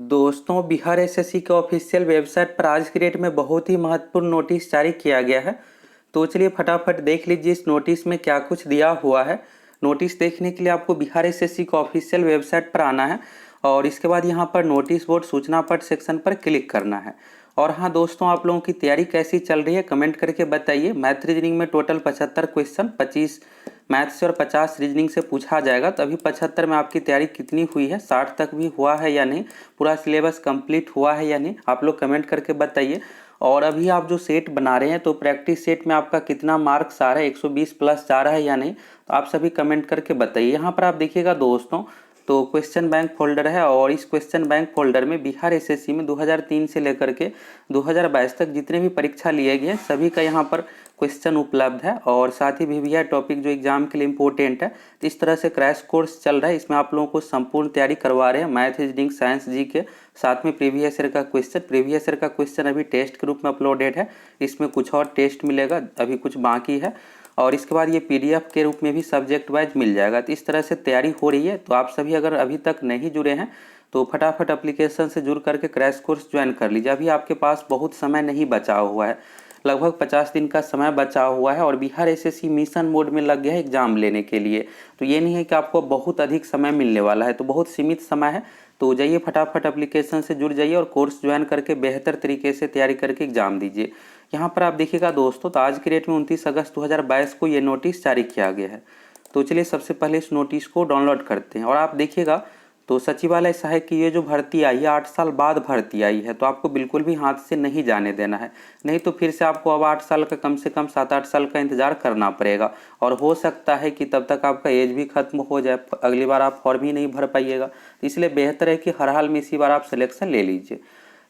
दोस्तों, बिहार एसएससी के official website पर आज की डेट में बहुत ही महत्वपूर्ण नोटिस जारी किया गया है। तो चलिए फटाफट देख लीजिए इस नोटिस में क्या कुछ दिया हुआ है। नोटिस देखने के लिए आपको बिहार एसएससी के ऑफिशियल वेबसाइट पर आना है और इसके बाद यहाँ पर नोटिस बोर्ड सूचना पट सेक्शन पर क्लिक करना है। और हाँ दोस्तों, आप लोगों की तैयारी कैसी चल रही है कमेंट करके बताइए। मैथ रीजनिंग में टोटल 75 क्वेश्चन, 25 मैथ से और 50 रीजनिंग से पूछा जाएगा। तो अभी 75 में आपकी तैयारी कितनी हुई है, 60 तक भी हुआ है या नहीं, पूरा सिलेबस कंप्लीट हुआ है या नहीं, आप लोग कमेंट करके बताइए। और अभी आप जो सेट बना रहे हैं तो प्रैक्टिस सेट में आपका कितना मार्क्स आ रहा है, 120 प्लस जा रहा है या नहीं, तो आप सभी कमेंट करके बताइए। यहाँ पर आप देखिएगा दोस्तों, तो क्वेश्चन बैंक फोल्डर है और इस क्वेश्चन बैंक फोल्डर में बिहार एसएससी में 2003 से लेकर के 2022 तक जितने भी परीक्षा लिए गए सभी का यहाँ पर क्वेश्चन उपलब्ध है। और साथ ही भी टॉपिक जो एग्जाम के लिए इम्पोर्टेंट है, तो इस तरह से क्रैश कोर्स चल रहा है। इसमें आप लोगों को संपूर्ण तैयारी करवा रहे हैं, मैथ रीजनिंग साइंस जी के साथ में प्रीवियस ईयर का क्वेश्चन। प्रीवियस ईयर का क्वेश्चन अभी टेस्ट के रूप में अपलोडेड है, इसमें कुछ और टेस्ट मिलेगा, अभी कुछ बाकी है। और इसके बाद ये पीडीएफ के रूप में भी सब्जेक्ट वाइज मिल जाएगा। तो इस तरह से तैयारी हो रही है। तो आप सभी अगर अभी तक नहीं जुड़े हैं तो फटाफट एप्लीकेशन से जुड़ करके क्रैश कोर्स ज्वाइन कर लीजिए। अभी आपके पास बहुत समय नहीं बचा हुआ है, लगभग 50 दिन का समय बचा हुआ है और बिहार एसएससी मिशन मोड में लग गया है एग्जाम लेने के लिए। तो ये नहीं है कि आपको बहुत अधिक समय मिलने वाला है, तो बहुत सीमित समय है। तो जाइए फटाफट एप्लीकेशन से जुड़ जाइए और कोर्स ज्वाइन करके बेहतर तरीके से तैयारी करके एग्जाम दीजिए। यहाँ पर आप देखिएगा दोस्तों, तो आज की डेट में 29 अगस्त 2022 को ये नोटिस जारी किया गया है। तो चलिए सबसे पहले इस नोटिस को डाउनलोड करते हैं। और आप देखिएगा तो सचिवालय सहायक की ये जो भर्ती आई है 8 साल बाद भर्ती आई है, तो आपको बिल्कुल भी हाथ से नहीं जाने देना है, नहीं तो फिर से आपको अब 8 साल का कम से कम 7-8 साल का इंतजार करना पड़ेगा। और हो सकता है कि तब तक आपका एज भी खत्म हो जाए, अगली बार आप फॉर्म ही नहीं भर पाइएगा। इसलिए बेहतर है कि हर हाल में इसी बार आप सिलेक्शन ले लीजिए।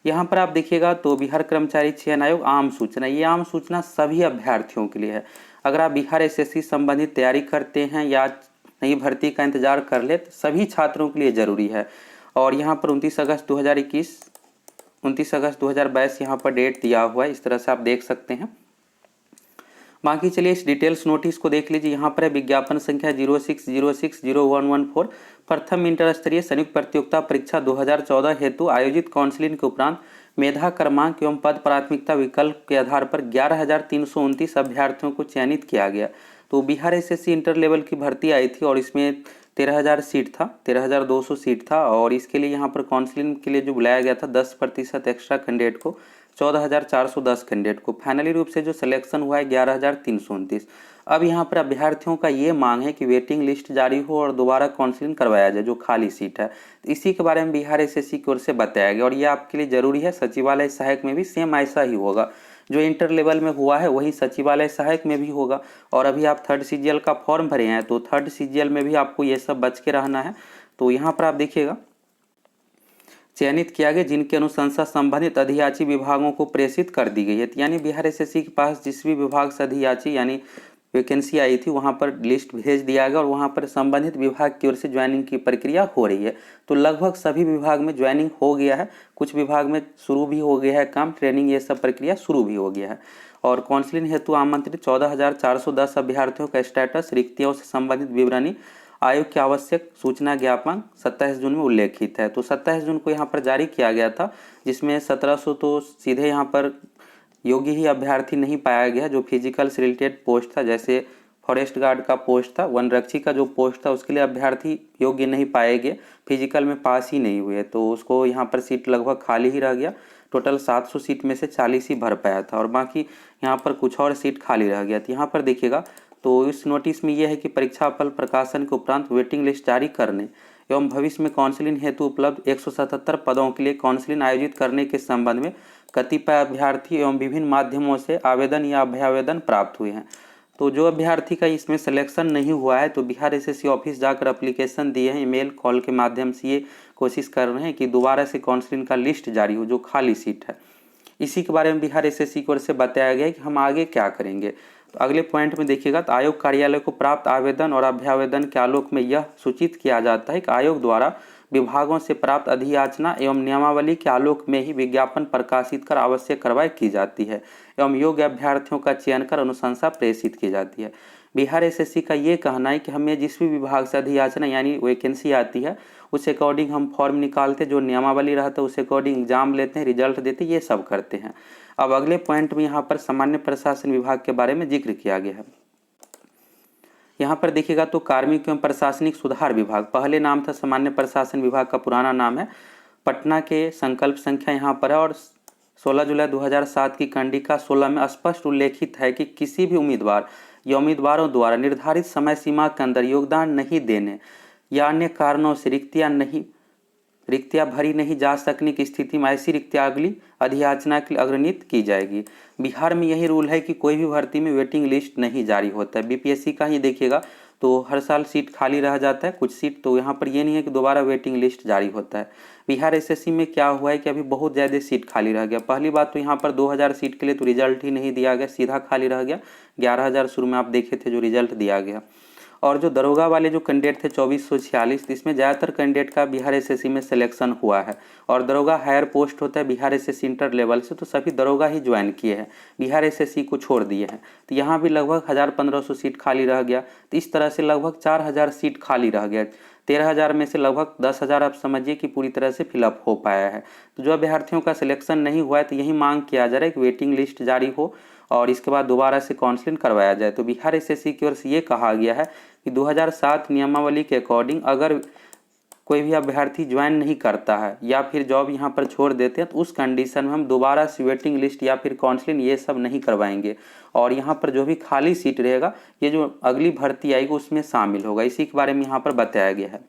यहाँ पर आप देखिएगा तो बिहार कर्मचारी चयन आयोग आम सूचना, ये आम सूचना सभी अभ्यर्थियों के लिए है। अगर आप बिहार एसएससी संबंधित तैयारी करते हैं या नई भर्ती का इंतजार कर ले, तो सभी छात्रों के लिए ज़रूरी है। और यहाँ पर 29 अगस्त 2021, 29 अगस्त 2022 यहाँ पर डेट दिया हुआ है, इस तरह से आप देख सकते हैं। बाकी चलिए इस डिटेल्स नोटिस को देख लीजिए। यहाँ पर है विज्ञापन संख्या 06060114, प्रथम इंटर स्तरीय संयुक्त प्रतियोगिता परीक्षा 2014 हेतु आयोजित काउंसिलिंग के उपरांत मेधा क्रमांक एवं पद प्राथमिकता विकल्प के आधार पर 11,329 अभ्यर्थियों को चयनित किया गया। तो बिहार एसएससी इंटर लेवल की भर्ती आई थी और इसमें 13,000 सीट था, 13,200 सीट था। और इसके लिए यहाँ पर काउंसिलिंग के लिए जो बुलाया गया था 10% एक्स्ट्रा कैंडिडेट को, 14,410 कैंडिडेट को। फाइनली रूप से जो सिलेक्शन हुआ है 11,329। अब यहाँ पर अभ्यर्थियों का ये मांग है कि वेटिंग लिस्ट जारी हो और दोबारा काउंसलिंग करवाया जाए जो खाली सीट है। इसी के बारे में बिहार एसएससी की ओर से बताया गया और ये आपके लिए ज़रूरी है। सचिवालय सहायक में भी सेम ऐसा ही होगा, जो इंटर लेवल में हुआ है वही सचिवालय सहायक में भी होगा। और अभी आप 3rd सीजीएल का फॉर्म भरे हैं तो 3rd सीजीएल में भी आपको ये सब बच के रहना है। तो यहाँ पर आप देखिएगा चयनित किया गया जिनकी अनुशंसा संबंधित अधियाची विभागों को प्रेषित कर दी गई है। यानी बिहार एसएससी के पास जिस भी विभाग से अधियाची यानी वैकेंसी आई थी वहां पर लिस्ट भेज दिया गया और वहां पर संबंधित विभाग की ओर से ज्वाइनिंग की प्रक्रिया हो रही है। तो लगभग सभी विभाग में ज्वाइनिंग हो गया है, कुछ विभाग में शुरू भी हो गया है काम, ट्रेनिंग ये सब प्रक्रिया शुरू भी हो गया है। और काउंसलिंग हेतु आमंत्रित 14,410 अभ्यर्थियों का स्टेटस, रिक्तियों से संबंधित विवरणी, आयोग की आवश्यक सूचना ज्ञापन 27 जून में उल्लेखित है। तो 27 जून को यहाँ पर जारी किया गया था, जिसमें 1700 तो सीधे यहाँ पर योग्य ही अभ्यर्थी नहीं पाया गया। जो फिजिकल से रिलेटेड पोस्ट था, जैसे फॉरेस्ट गार्ड का पोस्ट था, वन रक्षी का जो पोस्ट था, उसके लिए अभ्यर्थी योग्य नहीं पाए गए, फिजिकल में पास ही नहीं हुए, तो उसको यहाँ पर सीट लगभग खाली ही रह गया। टोटल 700 सीट में से 40 ही भर पाया था और बाकी यहाँ पर कुछ और सीट खाली रह गया। तो यहाँ पर देखिएगा तो इस नोटिस में यह है कि परीक्षा फल प्रकाशन के उपरांत वेटिंग लिस्ट जारी करने एवं भविष्य में काउंसलिंग हेतु उपलब्ध 177 पदों के लिए काउंसलिंग आयोजित करने के संबंध में कतिपय अभ्यर्थी एवं विभिन्न माध्यमों से आवेदन या अभ्यावेदन प्राप्त हुए हैं। तो जो अभ्यर्थी का इसमें सिलेक्शन नहीं हुआ है तो बिहार एसएससी ऑफिस जाकर एप्लीकेशन दिए हैं, ईमेल कॉल के माध्यम से ये कोशिश कर रहे हैं कि दोबारा से काउंसलिंग का लिस्ट जारी हो जो खाली सीट है। इसी के बारे में बिहार एसएससी की ओर से बताया गया है कि हम आगे क्या करेंगे। तो अगले पॉइंट में देखिएगा तो आयोग कार्यालय को प्राप्त आवेदन और अभ्यावेदन के आलोक में यह सूचित किया जाता है कि आयोग द्वारा विभागों से प्राप्त अधियाचना एवं नियमावली के आलोक में ही विज्ञापन प्रकाशित कर आवश्यक कार्रवाई की जाती है एवं योग्य अभ्यर्थियों का चयन कर अनुशंसा प्रेषित की जाती है। बिहार एसएससी का ये कहना है कि हमें जिस भी विभाग से अधियाचना यानी वैकेंसी आती है उस अकॉर्डिंग हम फॉर्म निकालते, जो नियमावली रहता है उस अकॉर्डिंग एग्जाम लेते हैं, रिजल्ट देते, ये सब करते हैं। अब अगले पॉइंट में यहाँ पर सामान्य प्रशासन विभाग के बारे में जिक्र किया गया है। यहाँ पर देखिएगा तो कार्मिक एवं प्रशासनिक सुधार विभाग, पहले नाम था सामान्य प्रशासन विभाग का पुराना नाम है। पटना के संकल्प संख्या यहाँ पर है और 16 जुलाई 2007 की कंडिका 16 में स्पष्ट उल्लेखित है कि किसी भी उम्मीदवार या उम्मीदवारों द्वारा निर्धारित समय सीमा के अंदर योगदान नहीं देने या अन्य कारणों से रिक्तियां भरी नहीं जा सकने की स्थिति में ऐसी रिक्तियां अगली अधियाचना के लिए अग्रणित की जाएगी। बिहार में यही रूल है कि कोई भी भर्ती में वेटिंग लिस्ट नहीं जारी होता है। बीपीएससी का ही देखिएगा तो हर साल सीट खाली रह जाता है कुछ सीट, तो यहाँ पर ये नहीं है कि दोबारा वेटिंग लिस्ट जारी होता है। बिहार एसएससी में क्या हुआ है कि अभी बहुत ज़्यादा सीट खाली रह गया। पहली बात तो यहाँ पर 2000 सीट के लिए तो रिजल्ट ही नहीं दिया गया, सीधा खाली रह गया। 11,000 शुरू में आप देखे थे जो रिजल्ट दिया गया। और जो दरोगा वाले जो कैंडिडेट थे 2446, इसमें ज़्यादातर कैंडिडेट का बिहार एसएससी में सिलेक्शन हुआ है। और दरोगा हायर पोस्ट होता है बिहार एसएससी इंटर लेवल से, तो सभी दरोगा ही ज्वाइन किए हैं, बिहार एसएससी को छोड़ दिए हैं। तो यहाँ भी लगभग 1500 सीट खाली रह गया। तो इस तरह से लगभग 4000 सीट खाली रह गया। 13,000 में से लगभग 10,000 आप समझिए कि पूरी तरह से फिलअप हो पाया है। तो जो अभ्यर्थियों का सिलेक्शन नहीं हुआ है तो यही मांग किया जा रहा है कि वेटिंग लिस्ट जारी हो और इसके बाद दोबारा से काउंसलिंग करवाया जाए। तो बिहार एसएससी की ओर से ये कहा गया है कि 2007 नियमावली के अकॉर्डिंग अगर कोई भी अभ्यर्थी ज्वाइन नहीं करता है या फिर जॉब यहाँ पर छोड़ देते हैं तो उस कंडीशन में हम दोबारा से वेटिंग लिस्ट या फिर काउंसलिंग ये सब नहीं करवाएंगे। और यहाँ पर जो भी खाली सीट रहेगा ये जो अगली भर्ती आएगी उसमें शामिल होगा। इसी के बारे में यहाँ पर बताया गया है।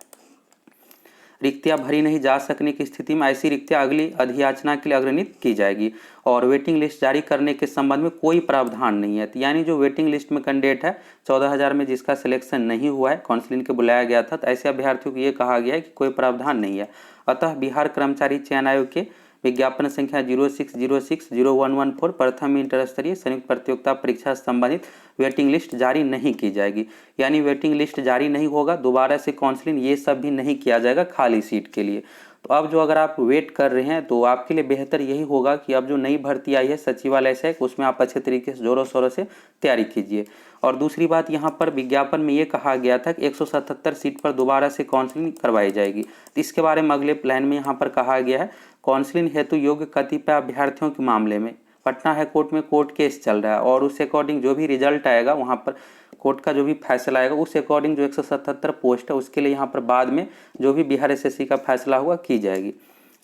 रिक्तियां भरी नहीं जा सकने की स्थिति में ऐसी रिक्तियां अगली अधियाचना के लिए अग्रणित की जाएगी। और वेटिंग लिस्ट जारी करने के संबंध में कोई प्रावधान नहीं है। यानी जो वेटिंग लिस्ट में कैंडिडेट है 14,000 में जिसका सिलेक्शन नहीं हुआ है, काउंसलिंग के बुलाया गया था, तो ऐसे अभ्यर्थियों को ये कहा गया है कि कोई प्रावधान नहीं है। अतः बिहार कर्मचारी चयन आयोग के विज्ञापन संख्या 06060114 प्रथम इंटर स्तरीय संयुक्त प्रतियोगिता परीक्षा से संबंधित वेटिंग लिस्ट जारी नहीं की जाएगी। यानी वेटिंग लिस्ट जारी नहीं होगा, दोबारा से काउंसलिंग ये सब भी नहीं किया जाएगा खाली सीट के लिए। तो अब जो अगर आप वेट कर रहे हैं तो आपके लिए बेहतर यही होगा कि अब जो नई भर्ती आई है सचिवालय से, उसमें आप अच्छे तरीके से जोरों शोरों से तैयारी कीजिए। और दूसरी बात यहाँ पर विज्ञापन में ये कहा गया था कि 177 सीट पर दोबारा से काउंसलिंग करवाई जाएगी। तो इसके बारे में अगले प्लान में यहाँ पर कहा गया है काउंसलिंग हेतु योग्य कतिपय अभ्यर्थियों के मामले में पटना हाई कोर्ट में कोर्ट केस चल रहा है और उस अकॉर्डिंग जो भी रिजल्ट आएगा वहाँ पर कोर्ट का जो भी फैसला आएगा उस अकॉर्डिंग जो 177 पोस्ट है उसके लिए यहाँ पर बाद में जो भी बिहार एसएससी का फैसला हुआ की जाएगी।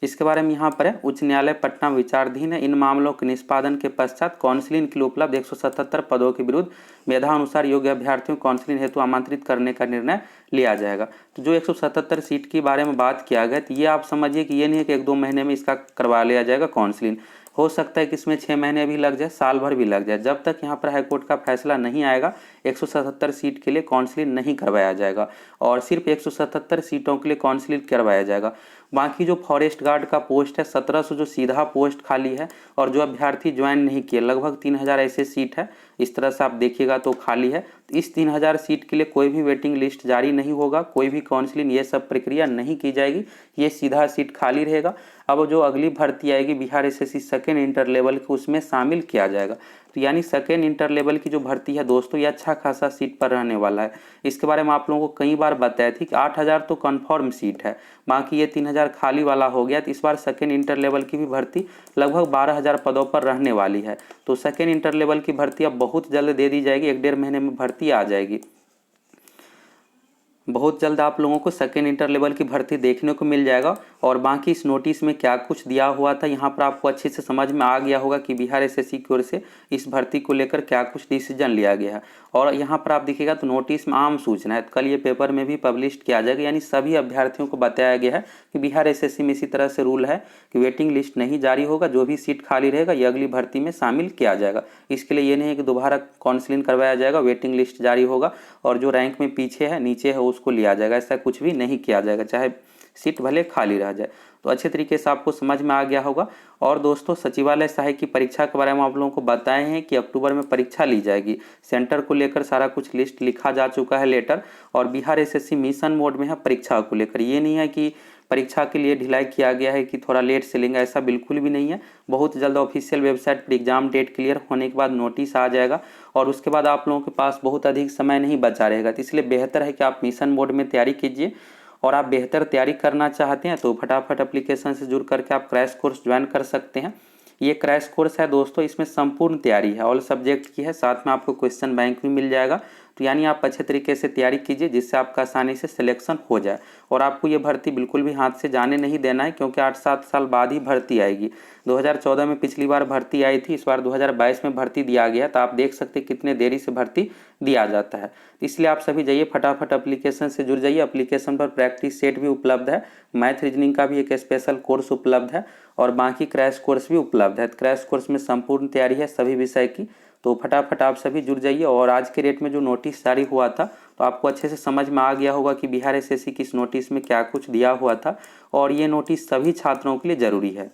इसके बारे में यहाँ पर है उच्च न्यायालय पटना विचाराधीन है। इन मामलों के निष्पादन के पश्चात काउंसलिंग के लिए उपलब्ध 177 पदों के विरुद्ध मेधानुसार योग्य अभ्यर्थियों को काउंसलिंग हेतु आमंत्रित करने का निर्णय लिया जाएगा। तो जो 177 सीट के बारे में बात किया गया तो ये आप समझिए कि ये नहीं है कि 1-2 महीने में इसका करवा लिया जाएगा काउंसलिंग। हो सकता है कि इसमें 6 महीने भी लग जाए, साल भर भी लग जाए। जब तक यहाँ पर हाईकोर्ट का फैसला नहीं आएगा 177 सीट के लिए काउंसलिंग नहीं करवाया जाएगा और सिर्फ 177 सीटों के लिए काउंसलिंग करवाया जाएगा। बाकी जो फॉरेस्ट गार्ड का पोस्ट है 1700 जो सीधा पोस्ट खाली है और जो अभ्यर्थी ज्वाइन नहीं किए लगभग 3000 ऐसे सीट है। इस तरह से आप देखिएगा तो खाली है। इस 3000 सीट के लिए कोई भी वेटिंग लिस्ट जारी नहीं होगा, कोई भी काउंसलिंग ये सब प्रक्रिया नहीं की जाएगी, ये सीधा सीट खाली रहेगा। अब जो अगली भर्ती आएगी Bihar SSC second inter level की उसमें शामिल किया जाएगा। तो यानी सेकेंड इंटर लेवल की जो भर्ती है दोस्तों ये अच्छा खासा सीट पर रहने वाला है। इसके बारे में आप लोगों को कई बार बताया थी कि 8000 तो कन्फर्म सीट है, बाकी ये 3000 खाली वाला हो गया। तो इस बार सेकेंड इंटर लेवल की भी भर्ती लगभग 12000 पदों पर रहने वाली है। तो सेकेंड इंटर लेवल की भर्ती अब बहुत जल्द दे दी जाएगी, 1-1.5 महीने में भर्ती आ जाएगी। बहुत जल्द आप लोगों को सेकेंड इंटर लेवल की भर्ती देखने को मिल जाएगा। और बाकी इस नोटिस में क्या कुछ दिया हुआ था यहाँ पर आपको अच्छे से समझ में आ गया होगा कि बिहार एसएससी की ओर से इस भर्ती को लेकर क्या कुछ डिसीजन लिया गया है। और यहाँ पर आप देखिएगा तो नोटिस में आम सूचना है, तो कल ये पेपर में भी पब्लिश किया जाएगा। यानी सभी अभ्यर्थियों को बताया गया है कि बिहार एसएससी में इसी तरह से रूल है कि वेटिंग लिस्ट नहीं जारी होगा, जो भी सीट खाली रहेगा ये अगली भर्ती में शामिल किया जाएगा। इसके लिए ये नहीं है कि दोबारा काउंसलिंग करवाया जाएगा, वेटिंग लिस्ट जारी होगा और जो रैंक में पीछे है नीचे है उसको लिया जाएगा, ऐसा कुछ भी नहीं किया जाएगा, चाहे सीट भले खाली रह जाए। तो अच्छे तरीके से आपको समझ में आ गया होगा। और दोस्तों सचिवालय सहायक की परीक्षा के बारे में आप लोगों को बताए हैं कि अक्टूबर में परीक्षा ली जाएगी। सेंटर को लेकर सारा कुछ लिस्ट लिखा जा चुका है लेटर, और बिहार एसएससी मिशन मोड में है परीक्षा को लेकर। ये नहीं है कि परीक्षा के लिए ढिलाई किया गया है कि थोड़ा लेट से लेंगे, ऐसा बिल्कुल भी नहीं है। बहुत जल्द ऑफिशियल वेबसाइट पर एग्जाम डेट क्लियर होने के बाद नोटिस आ जाएगा और उसके बाद आप लोगों के पास बहुत अधिक समय नहीं बचा रहेगा। तो इसलिए बेहतर है कि आप मिशन मोड में तैयारी कीजिए और आप बेहतर तैयारी करना चाहते हैं तो फटाफट एप्लीकेशन से जुड़ करके आप क्रैश कोर्स ज्वाइन कर सकते हैं। ये क्रैश कोर्स है दोस्तों, इसमें संपूर्ण तैयारी है, ऑल सब्जेक्ट की है, साथ में आपको क्वेश्चन बैंक भी मिल जाएगा। तो यानी आप अच्छे तरीके से तैयारी कीजिए जिससे आपका आसानी से सिलेक्शन हो जाए। और आपको ये भर्ती बिल्कुल भी हाथ से जाने नहीं देना है, क्योंकि 8-7 साल बाद ही भर्ती आएगी। 2014 में पिछली बार भर्ती आई थी, इस बार 2022 में भर्ती दिया गया। तो आप देख सकते कितने देरी से भर्ती दिया जाता है। इसलिए आप सभी जाइए फटाफट एप्लीकेशन से जुड़ जाइए। एप्लीकेशन पर प्रैक्टिस सेट भी उपलब्ध है, मैथ रीजनिंग का भी एक स्पेशल कोर्स उपलब्ध है और बाकी क्रैश कोर्स भी उपलब्ध है। क्रैश कोर्स में संपूर्ण तैयारी है सभी विषय की। तो फटाफट आप सभी जुड़ जाइए। और आज के डेट में जो नोटिस जारी हुआ था तो आपको अच्छे से समझ में आ गया होगा कि बिहार एसएससी की इस नोटिस में क्या कुछ दिया हुआ था और ये नोटिस सभी छात्रों के लिए ज़रूरी है।